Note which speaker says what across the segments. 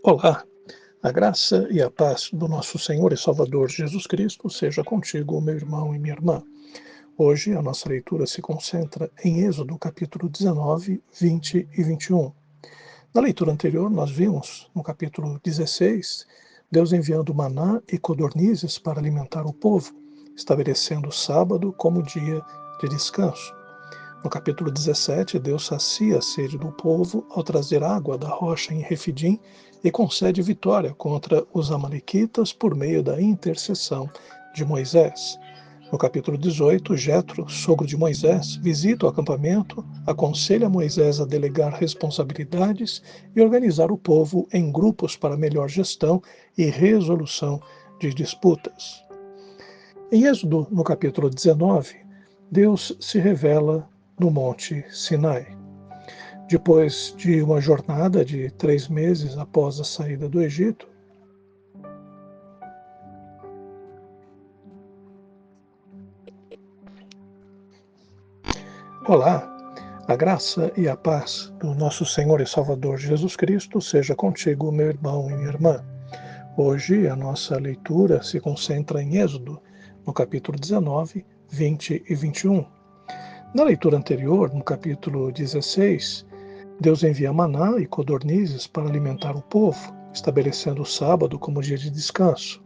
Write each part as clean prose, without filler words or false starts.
Speaker 1: Olá, a graça e a paz do nosso Senhor e Salvador Jesus Cristo seja contigo, meu irmão e minha irmã. Hoje a nossa leitura se concentra em Êxodo capítulo 19, 20 e 21. Na leitura anterior nós vimos, no capítulo 16, Deus enviando maná e codornizes para alimentar o povo, estabelecendo o sábado como dia de descanso. No capítulo 17, Deus sacia a sede do povo ao trazer água da rocha em Refidim e concede vitória contra os amalequitas por meio da intercessão de Moisés. No capítulo 18, Jetro, sogro de Moisés, visita o acampamento, aconselha Moisés a delegar responsabilidades e organizar o povo em grupos para melhor gestão e resolução de disputas. Em Êxodo, no capítulo 19, Deus se revela no Monte Sinai. Depois de uma jornada de 3 meses após a saída do Egito, Olá, a graça e a paz do nosso Senhor e Salvador Jesus Cristo seja contigo, meu irmão e minha irmã. Hoje a nossa leitura se concentra em Êxodo, no capítulo 19, 20 e 21. Na leitura anterior, no capítulo 16, Deus envia maná e codornizes para alimentar o povo, estabelecendo o sábado como dia de descanso.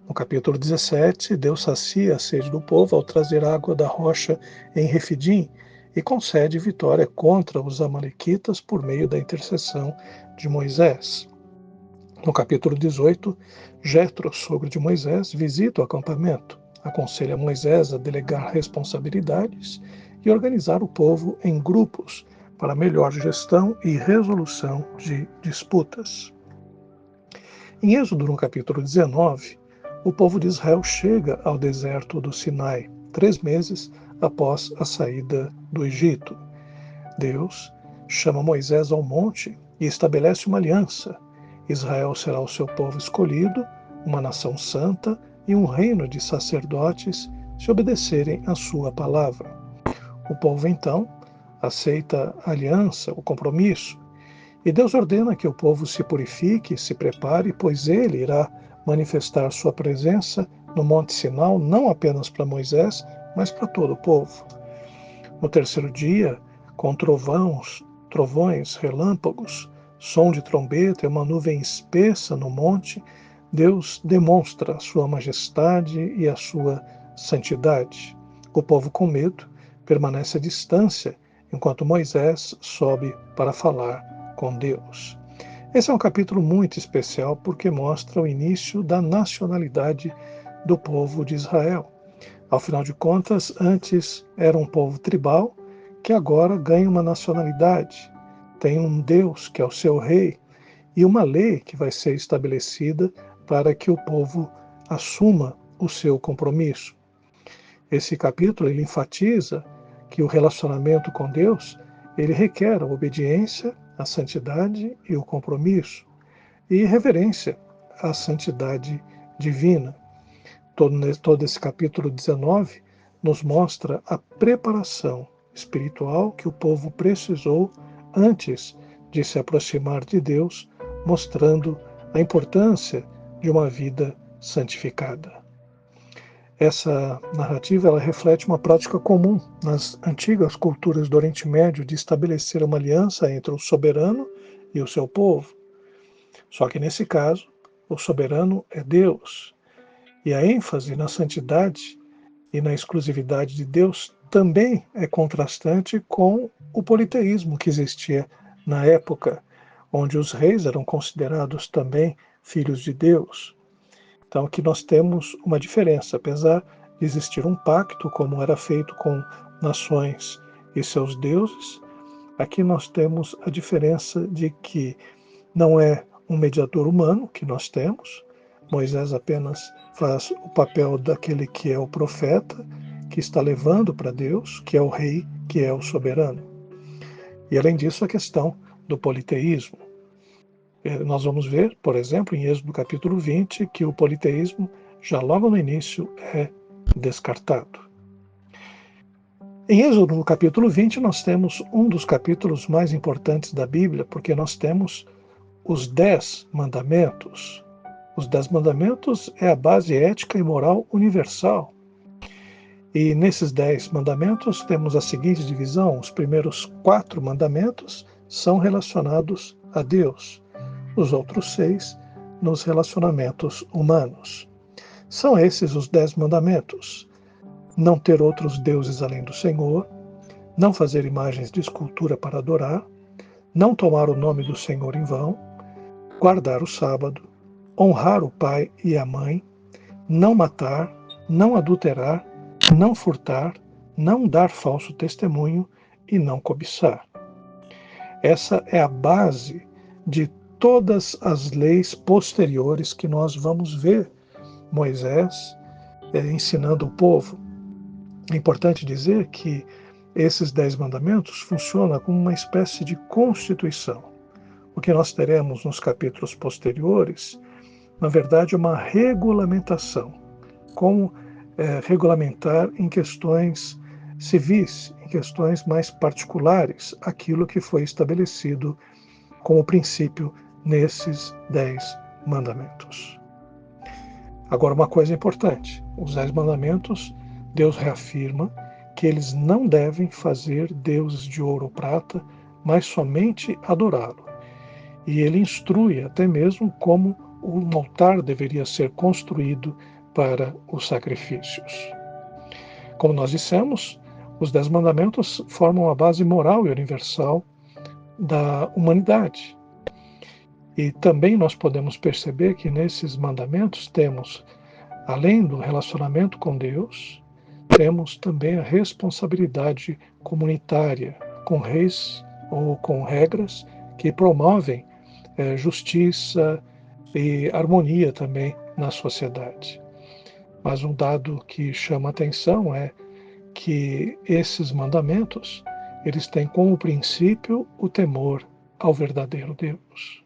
Speaker 1: No capítulo 17, Deus sacia a sede do povo ao trazer água da rocha em Refidim e concede vitória contra os amalequitas por meio da intercessão de Moisés. No capítulo 18, Jetro, sogro de Moisés, visita o acampamento, aconselha Moisés a delegar responsabilidades e organizar o povo em grupos para melhor gestão e resolução de disputas. Em Êxodo, no capítulo 19, o povo de Israel chega ao deserto do Sinai, 3 meses após a saída do Egito. Deus chama Moisés ao monte e estabelece uma aliança. Israel será o seu povo escolhido, uma nação santa e um reino de sacerdotes se obedecerem à sua palavra. O povo, então, aceita a aliança, o compromisso, e Deus ordena que o povo se purifique, se prepare, pois ele irá manifestar sua presença no Monte Sinai, não apenas para Moisés, mas para todo o povo. No terceiro dia, com trovões, relâmpagos, som de trombeta e uma nuvem espessa no monte, Deus demonstra a sua majestade e a sua santidade. O povo, com medo, permanece à distância, enquanto Moisés sobe para falar com Deus. Esse é um capítulo muito especial porque mostra o início da nacionalidade do povo de Israel. Ao final de contas, antes era um povo tribal que agora ganha uma nacionalidade. Tem um Deus que é o seu rei e uma lei que vai ser estabelecida para que o povo assuma o seu compromisso. Esse capítulo ele enfatiza que o relacionamento com Deus ele requer a obediência, a santidade e o compromisso, e reverência à santidade divina. Todo esse capítulo 19 nos mostra a preparação espiritual que o povo precisou antes de se aproximar de Deus, mostrando a importância de uma vida santificada. Essa narrativa ela reflete uma prática comum nas antigas culturas do Oriente Médio de estabelecer uma aliança entre o soberano e o seu povo. Só que nesse caso, o soberano é Deus. E a ênfase na santidade e na exclusividade de Deus também é contrastante com o politeísmo que existia na época, onde os reis eram considerados também filhos de Deus. Então aqui nós temos uma diferença, apesar de existir um pacto, como era feito com nações e seus deuses, aqui nós temos a diferença de que não é um mediador humano que nós temos, Moisés apenas faz o papel daquele que é o profeta, que está levando para Deus, que é o rei, que é o soberano. E além disso, a questão do politeísmo. Nós vamos ver, por exemplo, em Êxodo capítulo 20, que o politeísmo, já logo no início, é descartado. Em Êxodo, no capítulo 20, nós temos um dos capítulos mais importantes da Bíblia, porque nós temos os 10 mandamentos. Os 10 mandamentos é a base ética e moral universal. E nesses 10 mandamentos temos a seguinte divisão: os primeiros 4 mandamentos são relacionados a Deus, os outros 6 nos relacionamentos humanos. São esses os 10 mandamentos: não ter outros deuses além do Senhor, não fazer imagens de escultura para adorar, não tomar o nome do Senhor em vão, guardar o sábado, honrar o pai e a mãe, não matar, não adulterar, não furtar, não dar falso testemunho e não cobiçar. Essa é a base de todas as leis posteriores que nós vamos ver Moisés ensinando o povo. É importante dizer que esses 10 mandamentos funcionam como uma espécie de constituição. O que nós teremos nos capítulos posteriores, na verdade, é uma regulamentação, como regulamentar em questões civis, em questões mais particulares, aquilo que foi estabelecido como princípio nesses 10 mandamentos. Agora, uma coisa importante: os 10 mandamentos, Deus reafirma que eles não devem fazer deuses de ouro ou prata, mas somente adorá-lo. E ele instrui até mesmo como um altar deveria ser construído para os sacrifícios. Como nós dissemos, os 10 mandamentos formam a base moral e universal da humanidade. E também nós podemos perceber que nesses mandamentos temos, além do relacionamento com Deus, temos também a responsabilidade comunitária, com reis ou com regras que promovem justiça e harmonia também na sociedade. Mas um dado que chama atenção é que esses mandamentos, eles têm como princípio o temor ao verdadeiro Deus.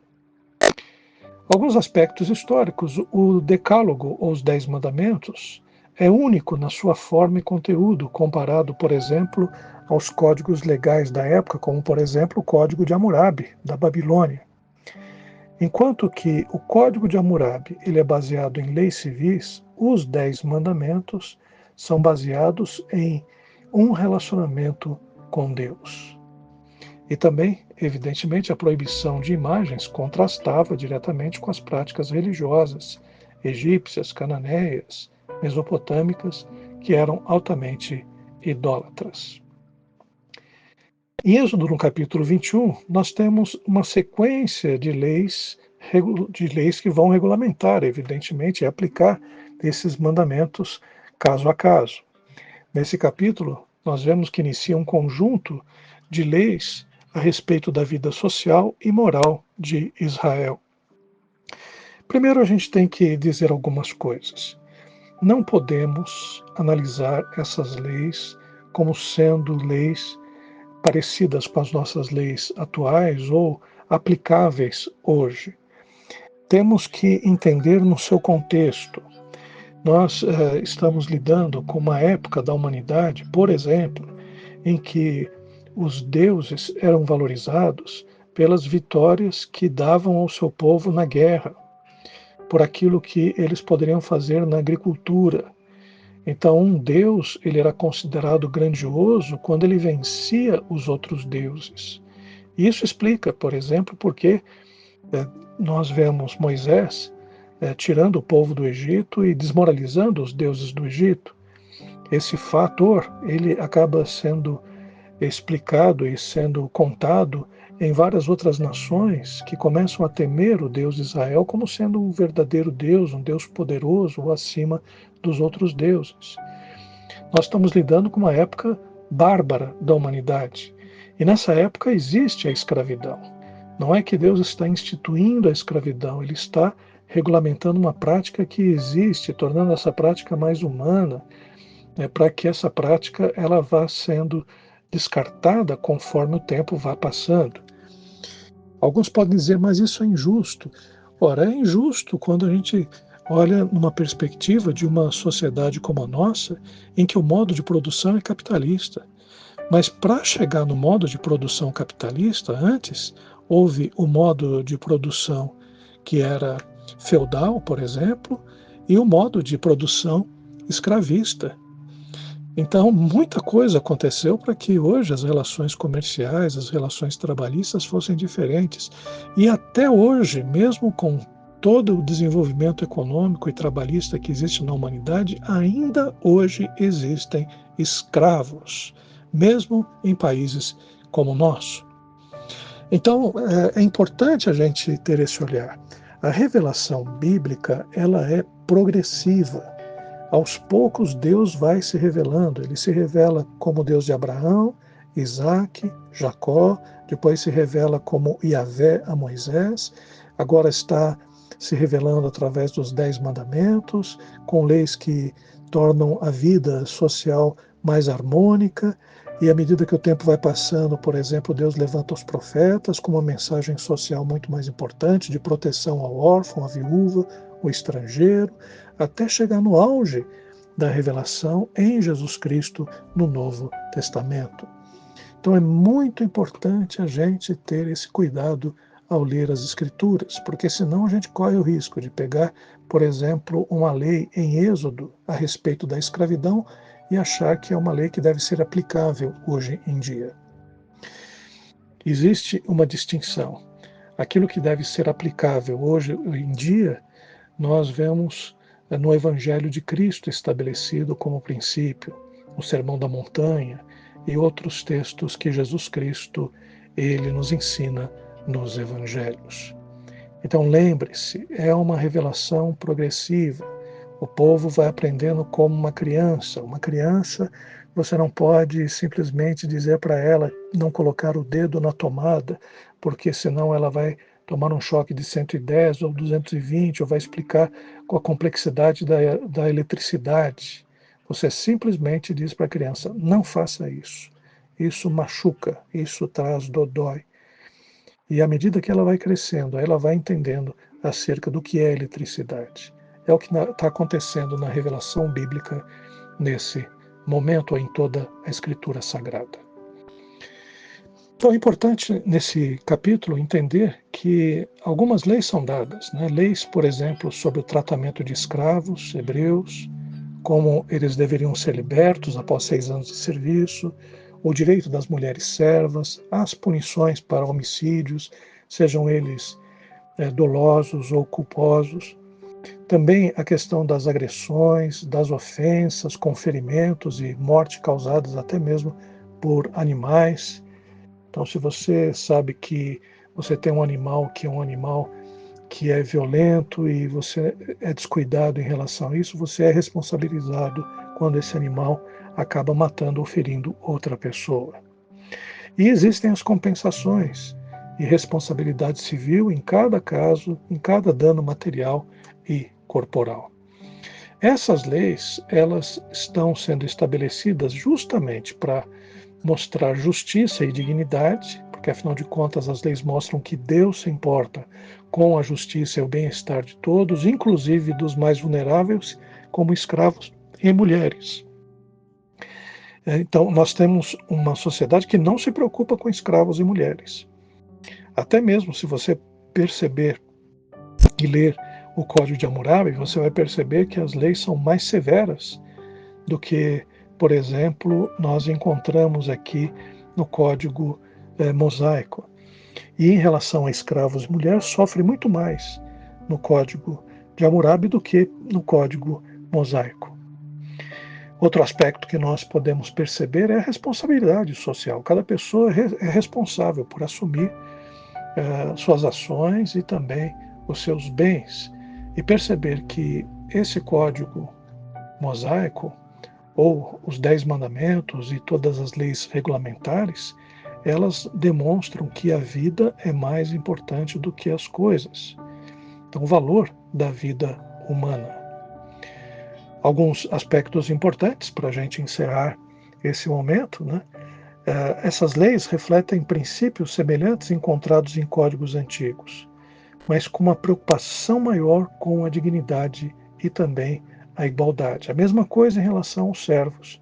Speaker 1: Alguns aspectos históricos: o Decálogo, ou os 10 mandamentos, é único na sua forma e conteúdo, comparado, por exemplo, aos códigos legais da época, como, por exemplo, o Código de Hammurabi, da Babilônia. Enquanto que o Código de Hammurabi ele é baseado em leis civis, os 10 mandamentos são baseados em um relacionamento com Deus. E também, evidentemente, a proibição de imagens contrastava diretamente com as práticas religiosas egípcias, cananeias, mesopotâmicas, que eram altamente idólatras. Em Êxodo, no capítulo 21, nós temos uma sequência de leis que vão regulamentar, evidentemente, e aplicar esses mandamentos caso a caso. Nesse capítulo, nós vemos que inicia um conjunto de leis a respeito da vida social e moral de Israel. Primeiro, a gente tem que dizer algumas coisas. Não podemos analisar essas leis como sendo leis parecidas com as nossas leis atuais ou aplicáveis hoje. Temos que entender no seu contexto. Nós estamos lidando com uma época da humanidade, por exemplo, em que os deuses eram valorizados pelas vitórias que davam ao seu povo na guerra, por aquilo que eles poderiam fazer na agricultura. Então, um deus ele era considerado grandioso quando ele vencia os outros deuses. Isso explica, por exemplo, porque nós vemos Moisés tirando o povo do Egito e desmoralizando os deuses do Egito. Esse fator ele acaba sendo explicado e sendo contado em várias outras nações que começam a temer o Deus de Israel como sendo um verdadeiro Deus, um Deus poderoso acima dos outros deuses. Nós estamos lidando com uma época bárbara da humanidade. E nessa época existe a escravidão. Não é que Deus está instituindo a escravidão, Ele está regulamentando uma prática que existe, tornando essa prática mais humana, para que essa prática ela vá sendo descartada conforme o tempo vá passando. Alguns podem dizer, mas isso é injusto. Ora, é injusto quando a gente olha numa perspectiva de uma sociedade como a nossa, em que o modo de produção é capitalista. Mas para chegar no modo de produção capitalista, antes, Houve o modo de produção que era feudal, por exemplo, e o modo de produção escravista. Então, muita coisa aconteceu para que hoje as relações comerciais, as relações trabalhistas fossem diferentes. E até hoje, mesmo com todo o desenvolvimento econômico e trabalhista que existe na humanidade, ainda hoje existem escravos, mesmo em países como o nosso. Então, é importante a gente ter esse olhar. A revelação bíblica, ela é progressiva. Aos poucos, Deus vai se revelando. Ele se revela como Deus de Abraão, Isaac, Jacó, depois se revela como Yahvé a Moisés, agora está se revelando através dos 10 mandamentos, com leis que tornam a vida social mais harmônica, e à medida que o tempo vai passando, por exemplo, Deus levanta os profetas com uma mensagem social muito mais importante, de proteção ao órfão, à viúva, ao estrangeiro, até chegar no auge da revelação em Jesus Cristo no Novo Testamento. Então é muito importante a gente ter esse cuidado ao ler as Escrituras, porque senão a gente corre o risco de pegar, por exemplo, uma lei em Êxodo a respeito da escravidão e achar que é uma lei que deve ser aplicável hoje em dia. Existe uma distinção. Aquilo que deve ser aplicável hoje em dia, nós vemos no Evangelho de Cristo estabelecido como princípio, o Sermão da Montanha e outros textos que Jesus Cristo ele nos ensina nos Evangelhos. Então lembre-se, é uma revelação progressiva. O povo vai aprendendo como uma criança. Uma criança, você não pode simplesmente dizer para ela não colocar o dedo na tomada, porque senão ela vai tomar um choque de 110 ou 220, ou vai explicar com a complexidade da eletricidade. Você simplesmente diz para a criança, não faça isso. Isso machuca, isso traz dodói. E à medida que ela vai crescendo, ela vai entendendo acerca do que é eletricidade. É o que está acontecendo na revelação bíblica nesse momento em toda a Escritura Sagrada. Então é importante nesse capítulo entender que algumas leis são dadas, né? Leis, por exemplo, sobre o tratamento de escravos hebreus, como eles deveriam ser libertos após 6 anos de serviço, o direito das mulheres servas, as punições para homicídios, sejam eles dolosos ou culposos. Também a questão das agressões, das ofensas, com ferimentos e morte causadas até mesmo por animais. Então, se você sabe que você tem um animal que é violento e você é descuidado em relação a isso, você é responsabilizado quando esse animal acaba matando ou ferindo outra pessoa. E existem as compensações e responsabilidade civil em cada caso, em cada dano material e corporal. Essas leis, elas estão sendo estabelecidas justamente para mostrar justiça e dignidade, porque afinal de contas as leis mostram que Deus se importa com a justiça e o bem-estar de todos, inclusive dos mais vulneráveis, como escravos e mulheres. Então, nós temos uma sociedade que não se preocupa com escravos e mulheres. Até mesmo se você perceber e ler o Código de Hammurabi, você vai perceber que as leis são mais severas do que, por exemplo, nós encontramos aqui no Código Mosaico. E em relação a escravos e mulheres, sofre muito mais no Código de Hammurabi do que no Código Mosaico. Outro aspecto que nós podemos perceber é a responsabilidade social. Cada pessoa é responsável por assumir suas ações e também os seus bens. E perceber que esse código mosaico, ou os 10 mandamentos e todas as leis regulamentares, elas demonstram que a vida é mais importante do que as coisas. Então, o valor da vida humana. Alguns aspectos importantes para a gente encerrar esse momento, né? Essas leis refletem princípios semelhantes encontrados em códigos antigos, mas com uma preocupação maior com a dignidade e também a igualdade. A mesma coisa em relação aos servos.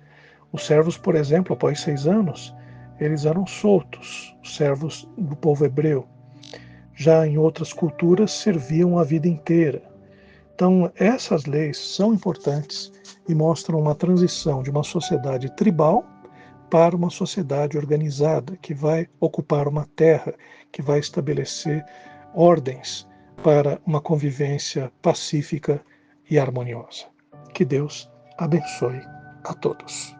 Speaker 1: Os servos, por exemplo, após 6 anos, eles eram soltos, os servos do povo hebreu. já em outras culturas serviam a vida inteira. Então, essas leis são importantes e mostram uma transição de uma sociedade tribal para uma sociedade organizada, que vai ocupar uma terra, que vai estabelecer ordens para uma convivência pacífica e harmoniosa. Que Deus abençoe a todos.